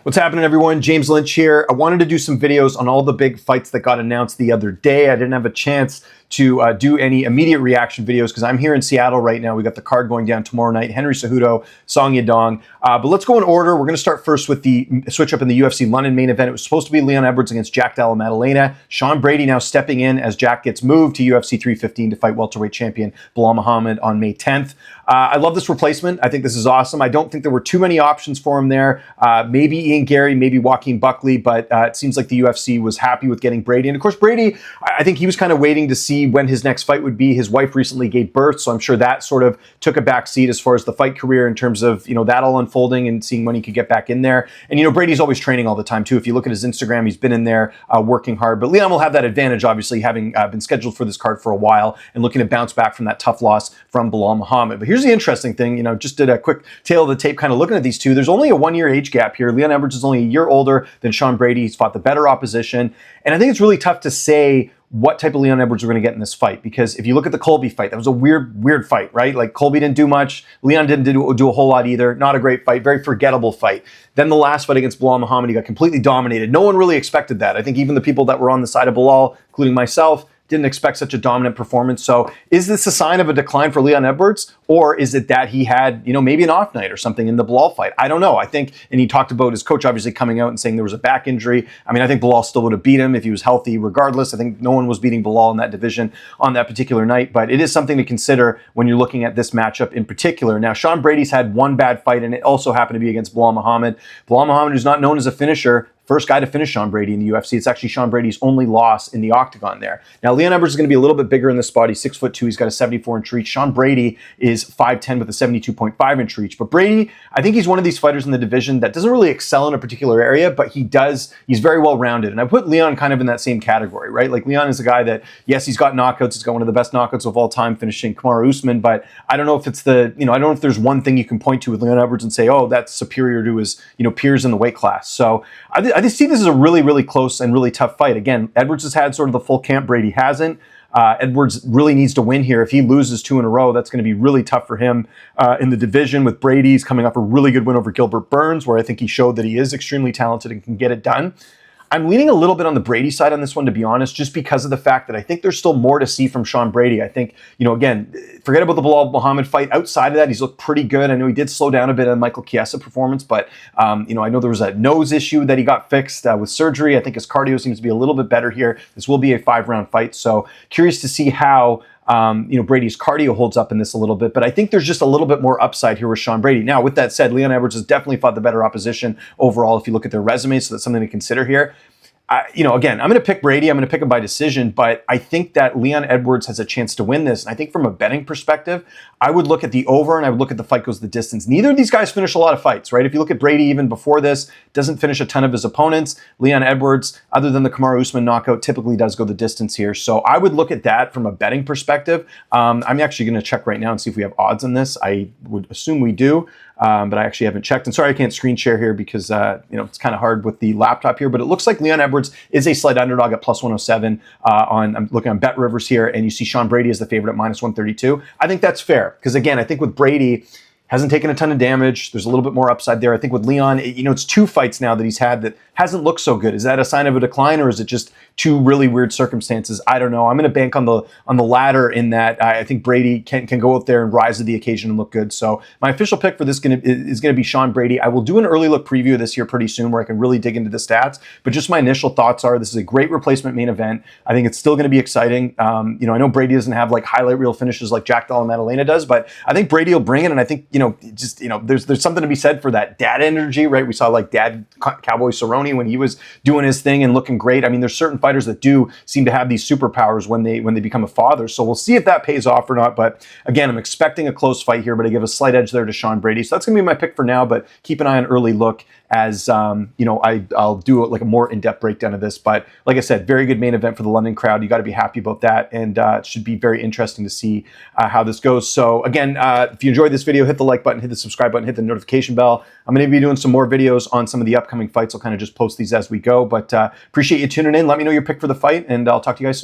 What's happening, everyone? James Lynch here. I wanted to do some videos on all the big fights that got announced the other day. I didn't have a chance to do any immediate reaction videos because I'm here in Seattle right now. We got the card going down tomorrow night. Henry Cejudo, Song Yadong. But let's go in order. We're going to start first with the switch up in the UFC London main event. It was supposed to be Leon Edwards against Jack Della Maddalena. Sean Brady now stepping in as Jack gets moved to UFC 315 to fight welterweight champion Belal Muhammad on May 10th. I love this replacement. I think this is awesome. I don't think there were too many options for him there. Maybe Ian Gary, maybe Joaquin Buckley, but it seems like the UFC was happy with getting Brady. And of course, Brady, I think he was kind of waiting to see when his next fight would be. His wife recently gave birth, so I'm sure that sort of took a back seat as far as the fight career in terms of, that all unfolding and seeing when he could get back in there. And, Brady's always training all the time, too. If you look at his Instagram, he's been in there working hard. But Leon will have that advantage, obviously, having been scheduled for this card for a while and looking to bounce back from that tough loss from Belal Muhammad. But here's the interesting thing, just did a quick tail of the tape kind of looking at these two. There's only a 1-year age gap here. Leon Edwards is only a year older than Sean Brady. He's fought the better opposition. And I think it's really tough to say what type of Leon Edwards we're going to get in this fight, because if you look at the Colby fight, that was a weird fight, right? Like, Colby didn't do much. Leon didn't do a whole lot either. Not a great fight. Very forgettable fight. Then the last fight against Belal Muhammad, he got completely dominated. No one really expected that. I think even the people that were on the side of Belal, including myself, didn't expect such a dominant performance. So is this a sign of a decline for Leon Edwards? Or is it that he had, maybe an off night or something in the Belal fight? I don't know. I think, and he talked about his coach obviously coming out and saying there was a back injury. I think Belal still would have beat him if he was healthy regardless. I think no one was beating Belal in that division on that particular night, but it is something to consider when you're looking at this matchup in particular. Now, Sean Brady's had one bad fight, and it also happened to be against Belal Muhammad. Belal Muhammad, who's not known as a finisher, first guy to finish Sean Brady in the UFC. It's actually Sean Brady's only loss in the octagon there. Now, Leon Edwards is going to be a little bit bigger in this spot. He's 6'2". He's got a 74-inch reach. Sean Brady is 5'10" with a 72.5-inch reach. But Brady, I think he's one of these fighters in the division that doesn't really excel in a particular area, but he's very well-rounded. And I put Leon kind of in that same category, right? Like, Leon is a guy that, yes, he's got knockouts. He's got one of the best knockouts of all time, finishing Kamaru Usman. But I don't know if it's I don't know if there's one thing you can point to with Leon Edwards and say, oh, that's superior to his, peers in the weight class. So I just see this as a really close and really tough fight. Again, Edwards has had sort of the full camp. Brady hasn't. Edwards really needs to win here. If he loses 2 in a row, that's going to be really tough for him in the division. With Brady, he's coming off a really good win over Gilbert Burns, where I think he showed that he is extremely talented and can get it done. I'm leaning a little bit on the Brady side on this one, to be honest, just because of the fact that I think there's still more to see from Sean Brady. I think, again, forget about the Belal Muhammad fight. Outside of that, he's looked pretty good. I know he did slow down a bit on Michael Chiesa performance, but, I know there was a nose issue that he got fixed with surgery. I think his cardio seems to be a little bit better here. This will be a 5-round fight, so curious to see how Brady's cardio holds up in this a little bit, but I think there's just a little bit more upside here with Sean Brady. Now, with that said, Leon Edwards has definitely fought the better opposition overall if you look at their resumes, so that's something to consider here. Again, I'm going to pick Brady. I'm going to pick him by decision, but I think that Leon Edwards has a chance to win this. And I think from a betting perspective, I would look at the over and I would look at the fight goes the distance. Neither of these guys finish a lot of fights, right? If you look at Brady even before this, doesn't finish a ton of his opponents. Leon Edwards, other than the Kamaru Usman knockout, typically does go the distance here. So I would look at that from a betting perspective. I'm actually going to check right now and see if we have odds on this. I would assume we do. But I actually haven't checked. And sorry, I can't screen share here because, it's kind of hard with the laptop here. But it looks like Leon Edwards is a slight underdog at plus 107 I'm looking on Bet Rivers here, and you see Sean Brady as the favorite at minus 132. I think that's fair because, again, I think with Brady, hasn't taken a ton of damage. There's a little bit more upside there. I think with Leon, it's 2 fights now that he's had that hasn't looked so good. Is that a sign of a decline, or is it just 2 really weird circumstances? I don't know. I'm going to bank on the latter in that I think Brady can go out there and rise to the occasion and look good. So my official pick for this is going to be Sean Brady. I will do an early look preview of this here pretty soon where I can really dig into the stats. But just my initial thoughts are this is a great replacement main event. I think it's still going to be exciting. I know Brady doesn't have like highlight reel finishes like Jack Della Maddalena does, but I think Brady will bring it. And I think, there's something to be said for that dad energy, right? We saw like Dad Cowboy Cerrone when he was doing his thing and looking great. There's certain fighters that do seem to have these superpowers when they become a father. So we'll see if that pays off or not. But again, I'm expecting a close fight here, but I give a slight edge there to Sean Brady. So that's going to be my pick for now, but keep an eye on early look as, I'll do like a more in-depth breakdown of this. But like I said, very good main event for the London crowd. You got to be happy about that. And it should be very interesting to see how this goes. So again, if you enjoyed this video, hit the like button, hit the subscribe button, hit the notification bell. I'm going to be doing some more videos on some of the upcoming fights. I'll kind of just post these as we go, but appreciate you tuning in. Let me know your pick for the fight, and I'll talk to you guys soon.